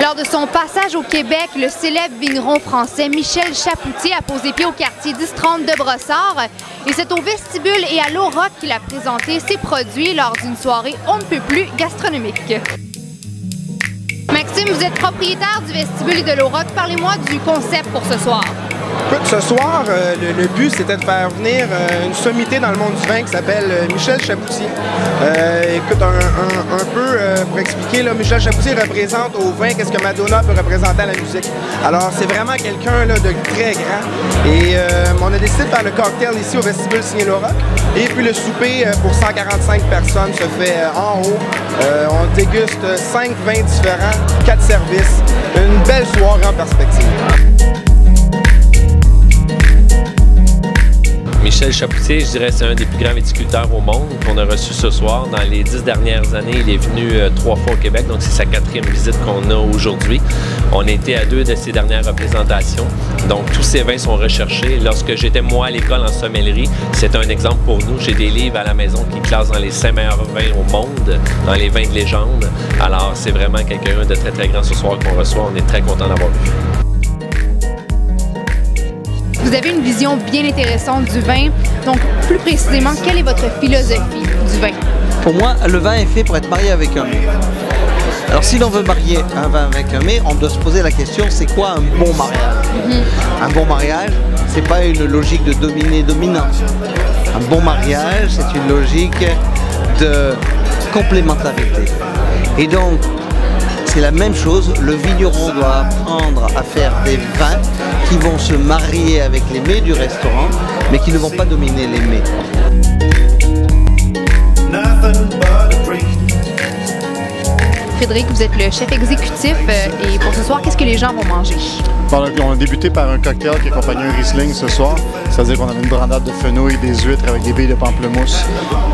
Lors de son passage au Québec, le célèbre vigneron français Michel Chapoutier a posé pied au quartier 1030 de Brossard. Et c'est au vestibule et à l'Auroch qu'il a présenté ses produits lors d'une soirée on ne peut plus gastronomique. Maxime, vous êtes propriétaire du vestibule et de l'Auroch. Parlez-moi du concept pour ce soir. Écoute, ce soir, le but, c'était de faire venir une sommité dans le monde du vin qui s'appelle Michel Chapoutier. Écoute, un peu pour expliquer, là, Michel Chapoutier représente au vin qu'est-ce que Madonna peut représenter à la musique. Alors, c'est vraiment quelqu'un de très grand. Et on a décidé de faire le cocktail ici au vestibule signé l'Auroch. Et puis le souper pour 145 personnes se fait en haut. On déguste 5 vins différents, 4 services. Une belle soirée en perspective. Michel Chapoutier, je dirais, c'est un des plus grands viticulteurs au monde qu'on a reçu ce soir. Dans les 10 dernières années, il est venu 3 fois au Québec, donc c'est sa 4e visite qu'on a aujourd'hui. On a été à 2 de ses dernières représentations, donc tous ces vins sont recherchés. Lorsque j'étais moi à l'école en sommellerie, c'est un exemple pour nous. J'ai des livres à la maison qui classent dans les 5 meilleurs vins au monde, dans les vins de légende. Alors c'est vraiment quelqu'un de très très grand ce soir qu'on reçoit. On est très content d'avoir vu. Vous avez une vision bien intéressante du vin. Donc, plus précisément, quelle est votre philosophie du vin? Pour moi, le vin est fait pour être marié avec un mets. Alors, si l'on veut marier un vin avec un mets, on doit se poser la question, c'est quoi un bon mariage? Un bon mariage, c'est pas une logique de dominer-dominant. Un bon mariage, c'est une logique de complémentarité. Et donc, c'est la même chose, le vigneron doit apprendre à faire des vins qui vont se marier avec les mets du restaurant, mais qui ne vont pas dominer les mets. Frédéric, vous êtes le chef exécutif et pour ce soir, qu'est-ce que les gens vont manger? Bon, on a débuté par un cocktail qui accompagnait un Riesling ce soir. C'est-à-dire qu'on avait une brandade de fenouil, des huîtres avec des billes de pamplemousse.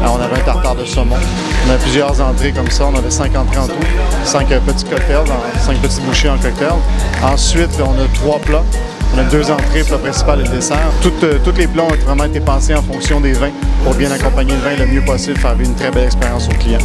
Alors, on avait un tartare de saumon. On avait plusieurs entrées comme ça. On avait 5 entrées en tout. 5 petits cocktails, 5 petits bouchées en cocktail. Ensuite, on a 3 plats. On a 2 entrées, plat principal et le dessert. Tous les plats ont vraiment été pensés en fonction des vins pour bien accompagner le vin le mieux possible, faire une très belle expérience aux clients.